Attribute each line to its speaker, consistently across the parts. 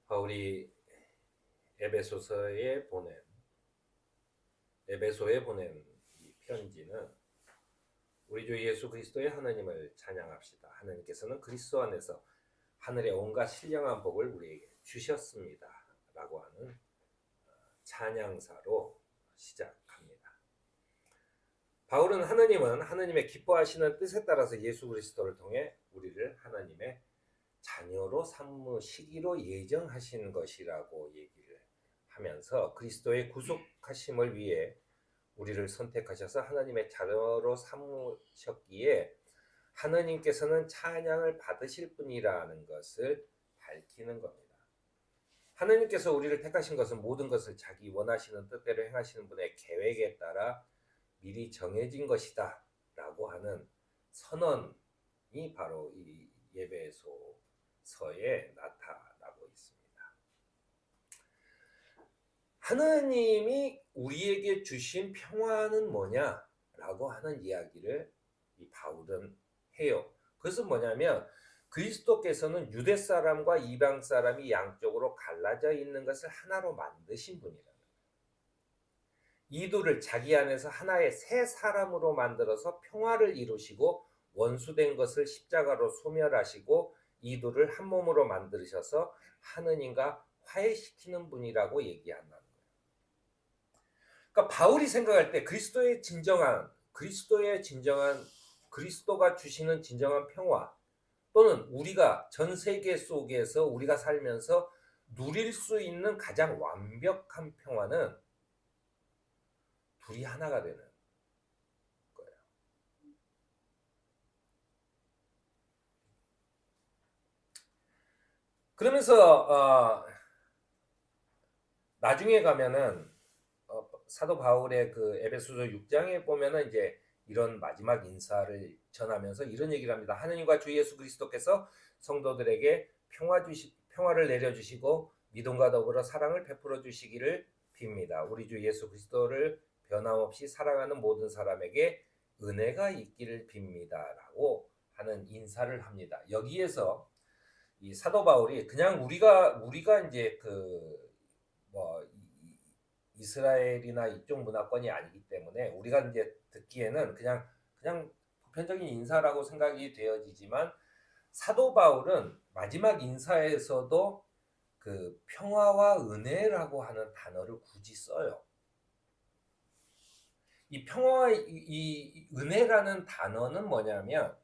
Speaker 1: 바울이 에베소에 보낸 이 편지는 우리 주 예수 그리스도의 하나님을 찬양합시다. 하나님께서는 그리스도 안에서 하늘의 온갖 신령한 복을 우리에게 주셨습니다. 라고 하는 찬양사로 시작합니다. 바울은 하나님은 하나님의 기뻐하시는 뜻에 따라서 예수 그리스도를 통해 우리를 하나님의 자녀로 삼으시기로 예정하신 것이라고 얘기를 하면서 그리스도의 구속하심을 위해 우리를 선택하셔서 하나님의 자녀로 삼으셨기에 하나님께서는 찬양을 받으실 분이라는 것을 밝히는 겁니다. 하나님께서 우리를 택하신 것은 모든 것을 자기 원하시는 뜻대로 행하시는 분의 계획에 따라 미리 정해진 것이다 라고 하는 선언이 바로 이 에베소서에 나타나고 있습니다. 하나님이 우리에게 주신 평화는 뭐냐라고 하는 이야기를 이 바울은 해요. 그것은 뭐냐면 그리스도께서는 유대 사람과 이방 사람이 양쪽으로 갈라져 있는 것을 하나로 만드신 분이라는 거예요. 이들을 자기 안에서 하나의 새 사람으로 만들어서 평화를 이루시고 원수된 것을 십자가로 소멸하시고 이들을 한 몸으로 만드셔서 하느님과 화해시키는 분이라고 얘기한다는 거예요. 그러니까 바울이 생각할 때 그리스도가 주시는 진정한 평화 또는 우리가 전 세계 속에서 우리가 살면서 누릴 수 있는 가장 완벽한 평화는 둘이 하나가 되는 거예요. 그러면서 나중에 가면은 사도 바울의 그 에베소서 6장에 보면은 이제 이런 마지막 인사를 전하면서 이런 얘기를 합니다. 하느님과 주 예수 그리스도께서 성도들에게 평화를 내려주시고 믿음과 더불어 사랑을 베풀어 주시기를 빕니다. 우리 주 예수 그리스도를 변함없이 사랑하는 모든 사람에게 은혜가 있기를 빕니다. 라고 하는 인사를 합니다. 여기에서 이 사도 바울이 그냥 우리가 이제 이스라엘이나 이쪽 문화권이 아니기 때문에 우리가 이제 듣기에는 그냥 보편적인 인사라고 생각이 되어지지만 사도 바울은 마지막 인사에서도 그 평화와 은혜라고 하는 단어를 굳이 써요. 이 평화와 이 은혜라는 단어는 뭐냐면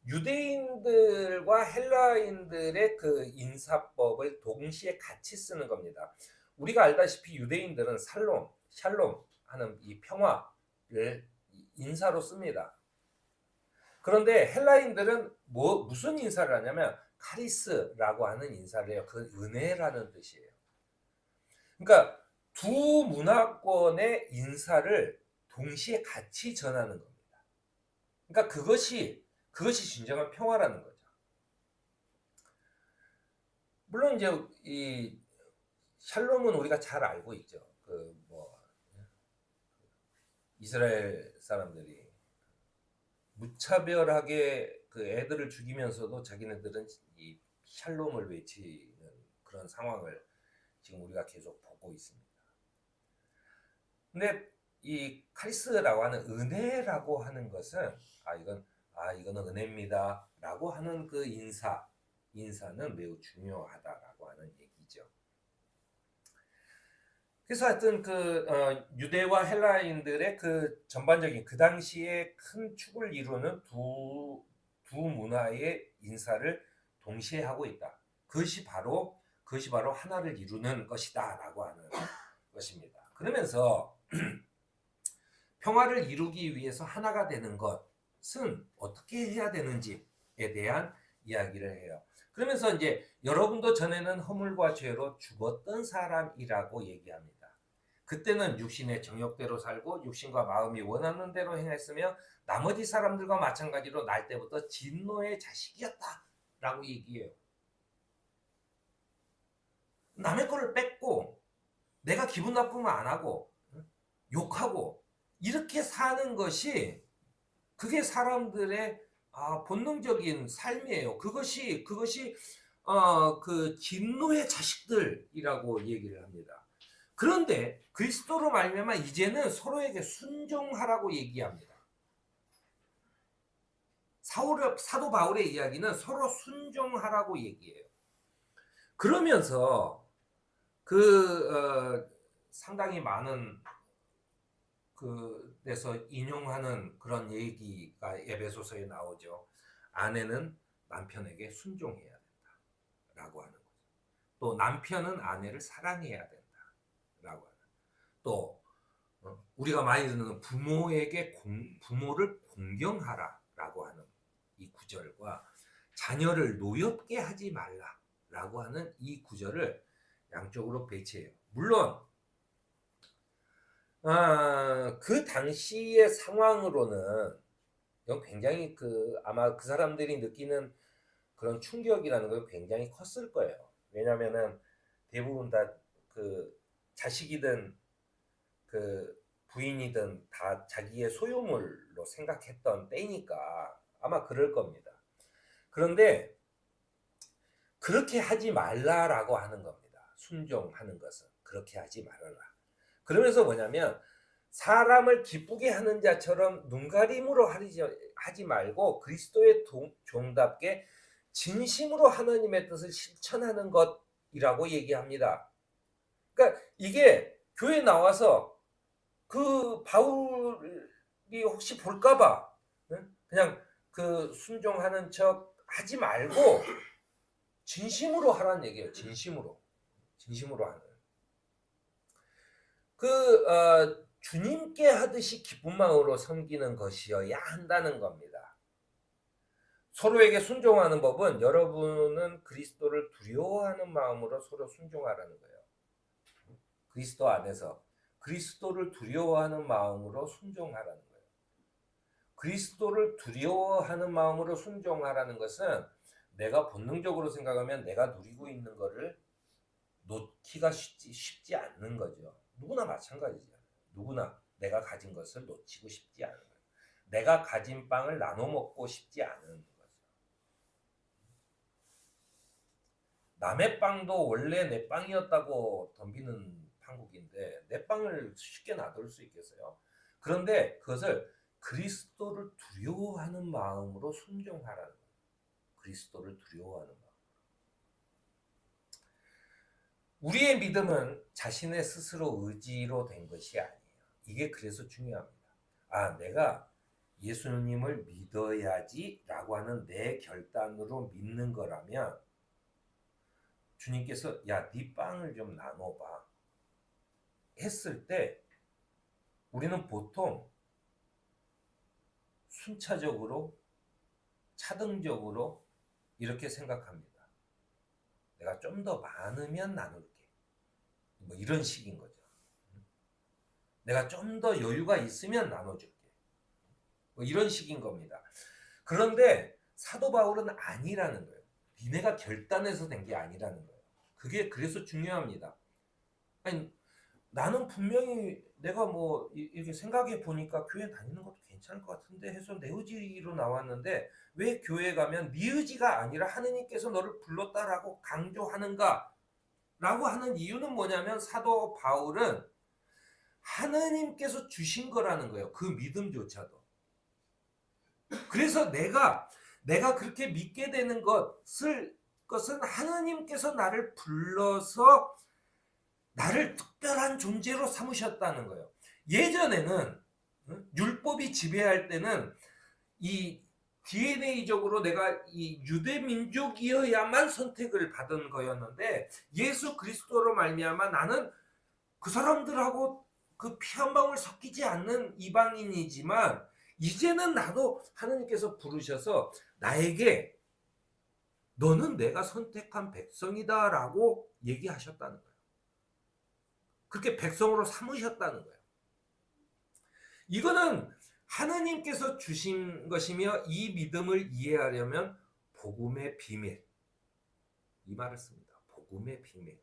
Speaker 1: 유대인들과 헬라인들의 그 인사법을 동시에 같이 쓰는 겁니다. 우리가 알다시피 유대인들은 샬롬 하는 이 평화를 인사로 씁니다. 그런데 헬라인들은 무슨 인사를 하냐면 카리스라고 하는 인사를 해요. 그 은혜라는 뜻이에요. 그러니까 두 문화권의 인사를 동시에 같이 전하는 겁니다. 그러니까 그것이 진정한 평화라는 거죠. 물론 이제 이 샬롬은 우리가 잘 알고 있죠. 이스라엘 사람들이 무차별하게 그 애들을 죽이면서도 자기네들은 이 샬롬을 외치는 그런 상황을 지금 우리가 계속 보고 있습니다. 근데 이 카리스라고 하는 은혜라고 하는 것은 이거는 은혜입니다라고 하는 그 인사는 매우 중요하다라고 하는 얘기죠. 그래서 하여튼 유대와 헬라인들의 그 전반적인 그 당시에 큰 축을 이루는 두 문화의 인사를 동시에 하고 있다. 그것이 바로 하나를 이루는 것이다라고 하는 것입니다. 그러면서 평화를 이루기 위해서 하나가 되는 것은 어떻게 해야 되는지에 대한 이야기를 해요. 그러면서 이제 여러분도 전에는 허물과 죄로 죽었던 사람이라고 얘기합니다. 그때는 육신의 정욕대로 살고 육신과 마음이 원하는 대로 행했으며 나머지 사람들과 마찬가지로 날 때부터 진노의 자식이었다라고 얘기해요. 남의 거를 뺏고 내가 기분 나쁘면 안 하고 욕하고 이렇게 사는 것이 그게 사람들의 본능적인 삶이에요. 그것이 그 진노의 자식들이라고 얘기를 합니다. 그런데 그리스도로 말미암아 이제는 서로에게 순종하라고 얘기합니다. 사도 바울의 이야기는 서로 순종하라고 얘기해요. 그러면서 상당히 많은 그래서 인용하는 그런 얘기가 에베소서에 나오죠. 아내는 남편에게 순종해야 된다라고 하는 거죠. 또 남편은 아내를 사랑해야 된다라고 하는. 또 우리가 많이 듣는 부모를 공경하라라고 하는 이 구절과 자녀를 노엽게 하지 말라라고 하는 이 구절을 양쪽으로 배치해요. 물론 그 당시의 상황으로는 굉장히 아마 그 사람들이 느끼는 그런 충격이라는 건 굉장히 컸을 거예요. 왜냐하면은 대부분 다 자식이든 부인이든 다 자기의 소유물로 생각했던 때니까 아마 그럴 겁니다. 그런데 그렇게 하지 말라라고 하는 겁니다. 순종하는 것은 그렇게 하지 말아라. 그러면서 뭐냐면 사람을 기쁘게 하는 자처럼 눈가림으로 하지 말고 그리스도의 종답게 진심으로 하나님의 뜻을 실천하는 것이라고 얘기합니다. 그러니까 이게 교회 나와서 바울이 혹시 볼까봐 그냥 순종하는 척 하지 말고 진심으로 하라는 얘기예요. 진심으로 하는. 주님께 하듯이 기쁜 마음으로 섬기는 것이어야 한다는 겁니다. 서로에게 순종하는 법은 여러분은 그리스도를 두려워하는 마음으로 서로 순종하라는 거예요. 그리스도 안에서 그리스도를 두려워하는 마음으로 순종하라는 거예요. 그리스도를 두려워하는 마음으로 순종하라는 것은 내가 본능적으로 생각하면 내가 누리고 있는 거를 놓기가 쉽지 않는 거죠. 누구나 마찬가지죠. 누구나 내가 가진 것을 놓치고 싶지 않은 거예요. 내가 가진 빵을 나눠 먹고 싶지 않은 거죠. 남의 빵도 원래 내 빵이었다고 덤비는 판국인데 내 빵을 쉽게 놔둘 수 있겠어요? 그런데 그것을 그리스도를 두려워하는 마음으로 순종하라는 거예요. 그리스도를 두려워하는 마음. 우리의 믿음은 자신의 스스로 의지로 된 것이 아니에요. 이게 그래서 중요합니다. 내가 예수님을 믿어야지 라고 하는 내 결단으로 믿는 거라면 주님께서 네 빵을 좀 나눠봐 했을 때 우리는 보통 순차적으로 차등적으로 이렇게 생각합니다. 내가 좀 더 많으면 나눌게. 뭐 이런 식인 거죠. 내가 좀 더 여유가 있으면 나눠줄게. 뭐 이런 식인 겁니다. 그런데 사도 바울은 아니라는 거예요. 니네가 결단해서 된 게 아니라는 거예요. 그게 그래서 중요합니다. 아니, 나는 분명히 내가 뭐 이렇게 생각해 보니까 교회 다니는 것도 괜찮을 것 같은데 해서 내 의지로 나왔는데 왜 교회 가면 네 의지가 아니라 하느님께서 너를 불렀다라고 강조하는가? 라고 하는 이유는 뭐냐면 사도 바울은 하느님께서 주신 거라는 거예요. 그 믿음조차도. 그래서 내가 그렇게 믿게 되는 것은 하느님께서 나를 불러서 나를 특별한 존재로 삼으셨다는 거예요. 예전에는 율법이 지배할 때는 이 DNA적으로 내가 이 유대 민족이어야만 선택을 받은 거였는데 예수 그리스도로 말미암아 나는 그 사람들하고 피 한 방울 섞이지 않는 이방인이지만 이제는 나도 하느님께서 부르셔서 나에게 너는 내가 선택한 백성이다라고 얘기하셨다는 거예요. 그렇게 백성으로 삼으셨다는 거예요. 이거는 하느님께서 주신 것이며 이 믿음을 이해하려면 복음의 비밀, 이 말을 씁니다. 복음의 비밀.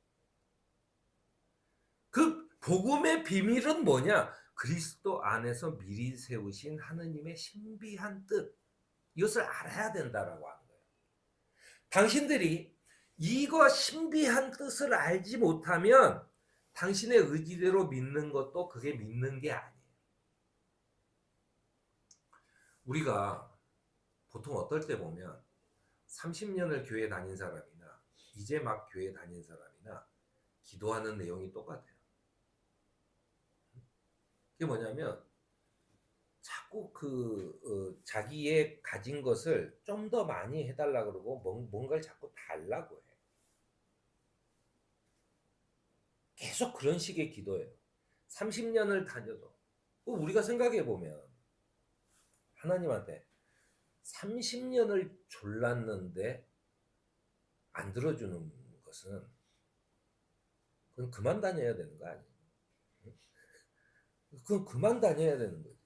Speaker 1: 그 복음의 비밀은 뭐냐? 그리스도 안에서 미리 세우신 하느님의 신비한 뜻, 이것을 알아야 된다라고 하는 거예요. 당신들이 이거 신비한 뜻을 알지 못하면 당신의 의지대로 믿는 것도 그게 믿는 게 아니에요. 우리가 보통 어떨 때 보면 30년을 교회 다닌 사람이나 이제 막 교회 다닌 사람이나 기도하는 내용이 똑같아요. 그게 뭐냐면 자꾸 자기의 가진 것을 좀 더 많이 해달라 그러고 뭔가를 자꾸 달라고 해. 계속 그런 식의 기도예요. 30년을 다녀도 우리가 생각해 보면 하나님한테 30년을 졸랐는데 안 들어주는 것은 그건 그만 다녀야 되는 거 아니에요? 그건 그만 다녀야 되는 거지.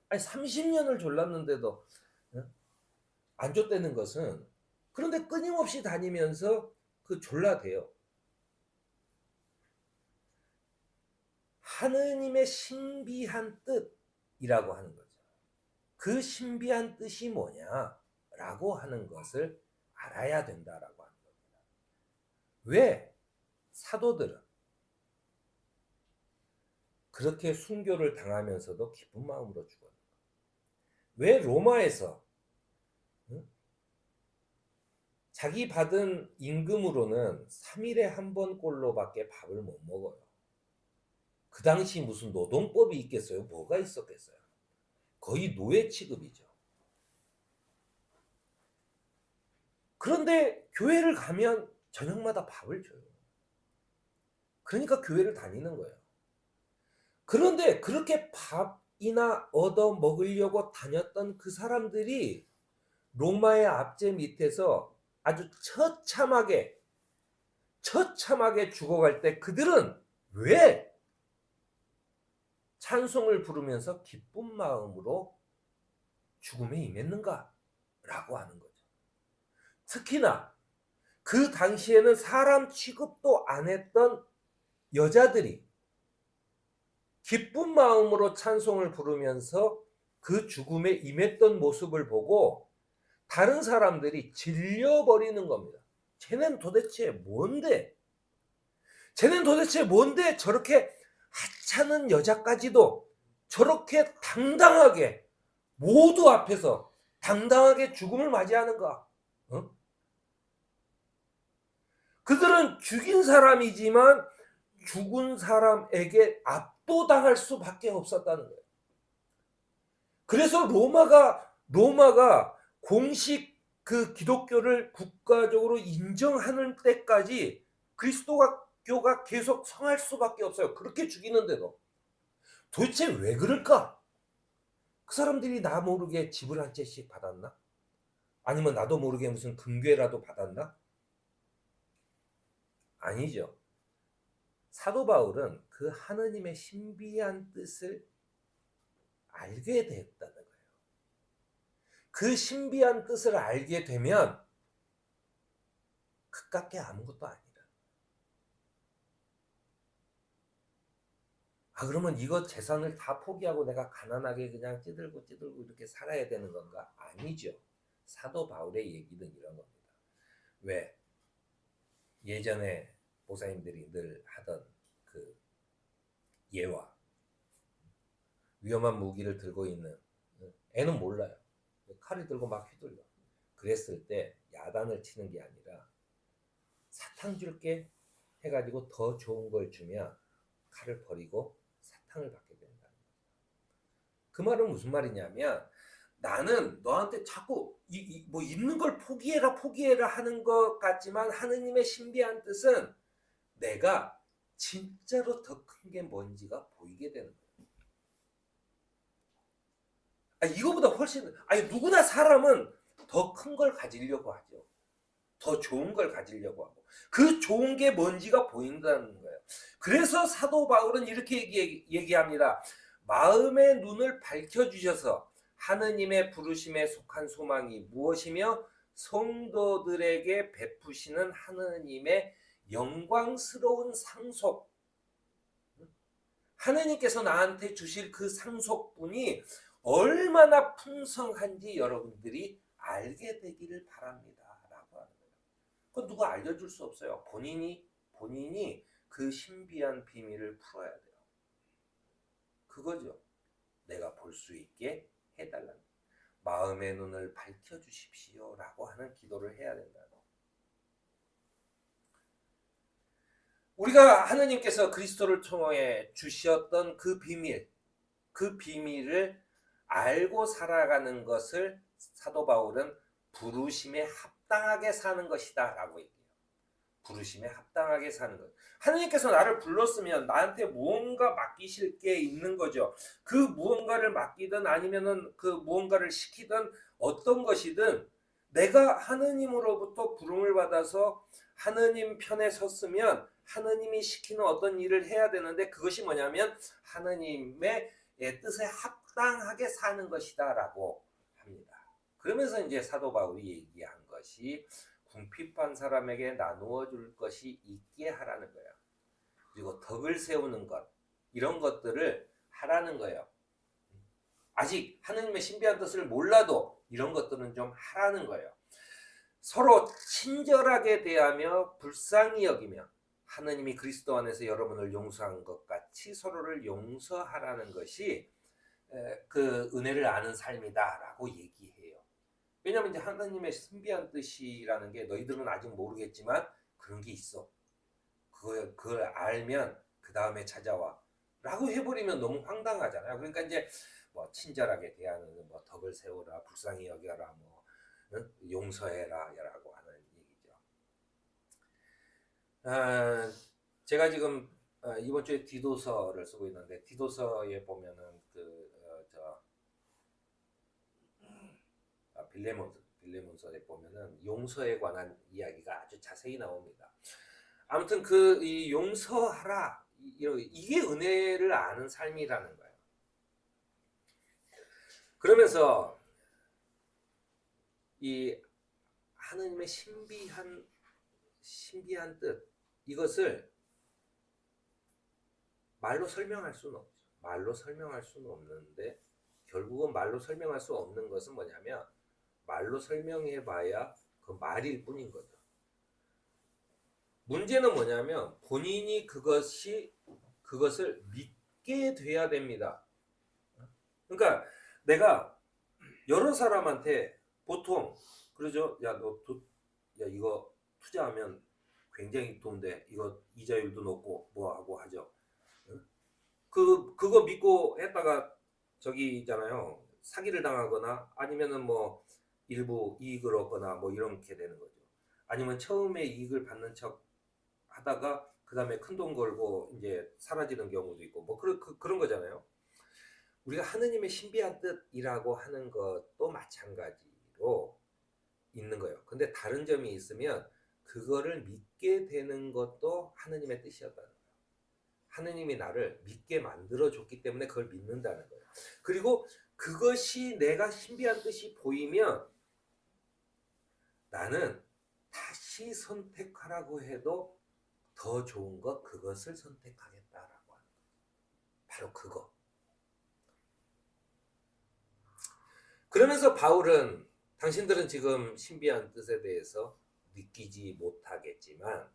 Speaker 1: 아니 30년을 졸랐는데도 안 줬다는 것은 그런데 끊임없이 다니면서 졸라대요. 하느님의 신비한 뜻이라고 하는 거죠. 그 신비한 뜻이 뭐냐라고 하는 것을 알아야 된다라고 하는 겁니다. 왜 사도들은 그렇게 순교를 당하면서도 기쁜 마음으로 죽었는가? 왜 로마에서 자기 받은 임금으로는 3일에 한 번 꼴로밖에 밥을 못 먹어요. 그 당시 무슨 노동법이 있겠어요? 뭐가 있었겠어요? 거의 노예 취급이죠. 그런데 교회를 가면 저녁마다 밥을 줘요. 그러니까 교회를 다니는 거예요. 그런데 그렇게 밥이나 얻어 먹으려고 다녔던 그 사람들이 로마의 압제 밑에서 아주 처참하게 죽어갈 때 그들은 왜 찬송을 부르면서 기쁜 마음으로 죽음에 임했는가? 라고 하는 거죠. 특히나 그 당시에는 사람 취급도 안 했던 여자들이 기쁜 마음으로 찬송을 부르면서 그 죽음에 임했던 모습을 보고 다른 사람들이 질려버리는 겁니다. 쟤는 도대체 뭔데? 저렇게 하찮은 여자까지도 저렇게 당당하게 모두 앞에서 당당하게 죽음을 맞이하는가? 그들은 죽인 사람이지만 죽은 사람에게 압도당할 수밖에 없었다는 거예요. 그래서 로마가 공식 그 기독교를 국가적으로 인정하는 때까지 그리스도교가 계속 성할 수밖에 없어요. 그렇게 죽이는데도. 도대체 왜 그럴까? 그 사람들이 나 모르게 집을 한 채씩 받았나? 아니면 나도 모르게 무슨 금괴라도 받았나? 아니죠. 사도 바울은 그 하느님의 신비한 뜻을 알게 됐다는 거예요. 그 신비한 뜻을 알게 되면 그깟게 아무것도 아니다. 그러면 이거 재산을 다 포기하고 내가 가난하게 그냥 찌들고 이렇게 살아야 되는 건가? 아니죠. 사도 바울의 얘기는 이런 겁니다. 왜? 예전에 보사님들이 늘 하던 그 예화, 위험한 무기를 들고 있는 애는 몰라요. 칼을 들고 막 휘둘려. 그랬을 때 야단을 치는 게 아니라 사탕 줄게 해가지고 더 좋은 걸 주면 칼을 버리고 사탕을 받게 된다는 거예요. 그 말은 무슨 말이냐면 나는 너한테 자꾸 뭐 있는 걸 포기해라 하는 것 같지만 하느님의 신비한 뜻은 내가 진짜로 더 큰 게 뭔지가 보이게 되는 거예요. 이거보다 훨씬 누구나 사람은 더 큰 걸 가지려고 하죠. 더 좋은 걸 가지려고 하고 그 좋은 게 뭔지가 보인다는 거예요. 그래서 사도 바울은 이렇게 얘기합니다. 마음의 눈을 밝혀주셔서 하느님의 부르심에 속한 소망이 무엇이며 성도들에게 베푸시는 하느님의 영광스러운 상속, 하느님께서 나한테 주실 그 상속분이 얼마나 풍성한지 여러분들이 알게 되기를 바랍니다 라고 하는 거예요. 그건 누가 알려줄 수 없어요. 본인이 그 신비한 비밀을 풀어야 돼요. 그거죠. 내가 볼 수 있게 해달라는, 마음의 눈을 밝혀주십시오 라고 하는 기도를 해야 된다고. 우리가 하느님께서 그리스도를 통해 주셨던 그 비밀을 알고 살아가는 것을 사도 바울은 부르심에 합당하게 사는 것이다 라고 얘기해요. 부르심에 합당하게 사는 것. 하느님께서 나를 불렀으면 나한테 무언가 맡기실 게 있는 거죠. 그 무언가를 맡기든 아니면은 그 무언가를 시키든 어떤 것이든 내가 하느님으로부터 부름을 받아서 하느님 편에 섰으면 하느님이 시키는 어떤 일을 해야 되는데, 그것이 뭐냐면 하느님의 뜻에 합당하게 사는 것이다 라고 합니다. 그러면서 이제 사도 바울이 얘기한 것이 궁핍한 사람에게 나누어 줄 것이 있게 하라는 거예요. 그리고 덕을 세우는 것, 이런 것들을 하라는 거예요. 아직 하느님의 신비한 뜻을 몰라도 이런 것들은 좀 하라는 거예요. 서로 친절하게 대하며 불쌍히 여기며 하느님이 그리스도 안에서 여러분을 용서한 것 같이 서로를 용서하라는 것이 그 은혜를 아는 삶이다라고 얘기해요. 왜냐하면 이제 하나님의 신비한 뜻이라는 게 너희들은 아직 모르겠지만 그런 게 있어. 그걸 알면 그 다음에 찾아와 라고 해버리면 너무 황당하잖아요. 그러니까 이제 뭐 친절하게 대하는, 뭐 덕을 세우라, 불쌍히 여겨라, 뭐 용서해라 라고 하는 얘기죠. 제가 지금 이번 주에 디도서를 쓰고 있는데, 디도서에 보면은 빌레몬서에 보면은 용서에 관한 이야기가 아주 자세히 나옵니다. 아무튼 이 용서하라, 이게 은혜를 아는 삶이라는 거예요. 그러면서 이 하느님의 신비한 뜻, 이것을 말로 설명할 수는 없죠. 말로 설명할 수는 없는데, 결국은 말로 설명할 수 없는 것은 뭐냐면 말로 설명해봐야 그 말일 뿐인 거죠. 문제는 뭐냐면 본인이 그것을 믿게 돼야 됩니다. 그러니까 내가 여러 사람한테 보통 그러죠. 야 이거 투자하면 굉장히 돈 돼. 이거 이자율도 높고 뭐하고 하죠. 그거 믿고 했다가 저기 있잖아요. 사기를 당하거나 아니면은 뭐 일부 이익을 얻거나 뭐 이렇게 되는 거죠. 아니면 처음에 이익을 받는 척 하다가 그 다음에 큰 돈 걸고 이제 사라지는 경우도 있고 뭐 그런 거잖아요. 우리가 하느님의 신비한 뜻이라고 하는 것도 마찬가지로 있는 거예요. 근데 다른 점이 있으면 그거를 믿게 되는 것도 하느님의 뜻이었다는 거예요. 하느님이 나를 믿게 만들어줬기 때문에 그걸 믿는다는 거예요. 그리고 그것이 내가 신비한 뜻이 보이면 나는 다시 선택하라고 해도 더 좋은 것, 그것을 선택하겠다라고 하는 거예요. 바로 그거. 그러면서 바울은 당신들은 지금 신비한 뜻에 대해서 느끼지 못하겠지만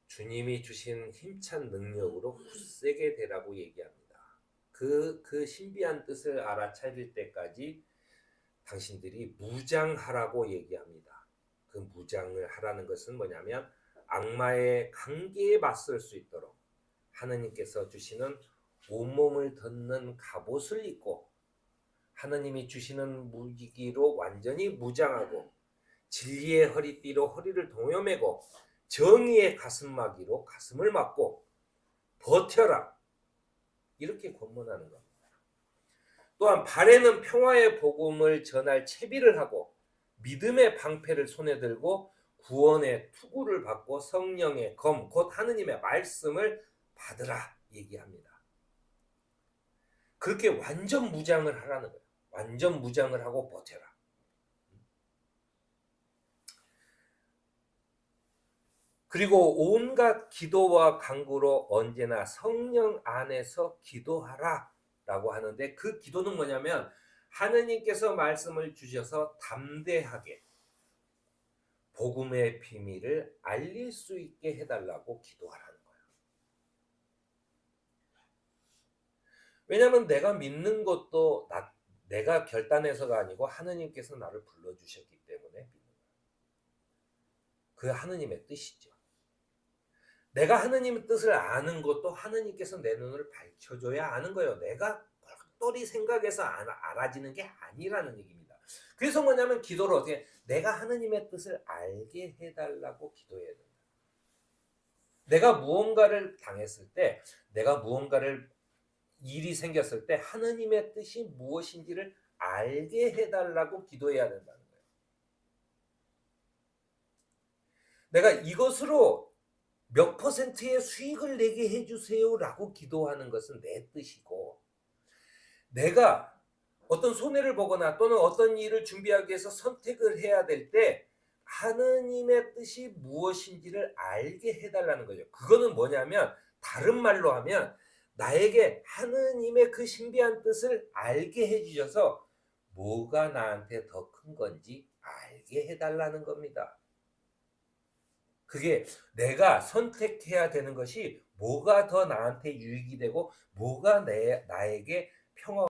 Speaker 1: 주님이 주신 힘찬 능력으로 굳세게 되라고 얘기합니다. 그 신비한 뜻을 알아차릴 때까지 당신들이 무장하라고 얘기합니다. 그 무장을 하라는 것은 뭐냐면 악마의 관계에 맞설 수 있도록 하느님께서 주시는 온몸을 덮는 갑옷을 입고 하느님이 주시는 무기로 완전히 무장하고 진리의 허리띠로 허리를 동여매고 정의의 가슴막이로 가슴을 막고 버텨라, 이렇게 권면하는 겁니다. 또한 발에는 평화의 복음을 전할 채비를 하고 믿음의 방패를 손에 들고 구원의 투구를 받고 성령의 검, 곧 하느님의 말씀을 받으라 얘기합니다. 그렇게 완전 무장을 하라는 거예요. 완전 무장을 하고 버텨라. 그리고 온갖 기도와 간구로 언제나 성령 안에서 기도하라 라고 하는데, 그 기도는 뭐냐면 하느님께서 말씀을 주셔서 담대하게 복음의 비밀을 알릴 수 있게 해달라고 기도하라는 거예요. 왜냐하면 내가 믿는 것도 내가 결단해서가 아니고 하느님께서 나를 불러주셨기 때문에 믿는 거예요. 그 하느님의 뜻이죠. 내가 하느님의 뜻을 아는 것도 하느님께서 내 눈을 밝혀줘야 아는 거예요. 내가 똘똘히 생각해서 알아지는 게 아니라는 얘기입니다. 그래서 뭐냐면 기도를 어떻게 내가 하느님의 뜻을 알게 해달라고 기도해야 된다. 내가 무언가를 당했을 때, 내가 무언가를 일이 생겼을 때 하느님의 뜻이 무엇인지를 알게 해달라고 기도해야 된다는 거예요. 내가 이것으로 몇 퍼센트의 수익을 내게 해주세요라고 기도하는 것은 내 뜻이고, 내가 어떤 손해를 보거나 또는 어떤 일을 준비하기 위해서 선택을 해야 될 때 하느님의 뜻이 무엇인지를 알게 해달라는 거죠. 그거는 뭐냐면 다른 말로 하면 나에게 하느님의 그 신비한 뜻을 알게 해주셔서 뭐가 나한테 더 큰 건지 알게 해달라는 겁니다. 그게 내가 선택해야 되는 것이 뭐가 더 나한테 유익이 되고 뭐가 나에게 평화.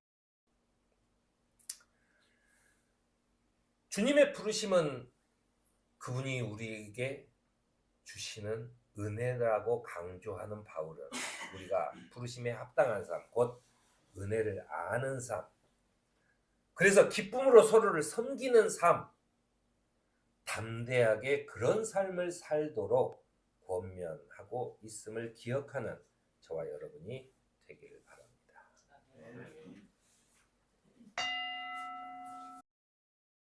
Speaker 1: 주님의 부르심은 그분이 우리에게 주시는 은혜라고 강조하는 바울은 우리가 부르심에 합당한 삶, 곧 은혜를 아는 삶, 그래서 기쁨으로 서로를 섬기는 삶, 담대하게 그런 삶을 살도록 권면하고 있음을 기억하는 저와 여러분이 되기를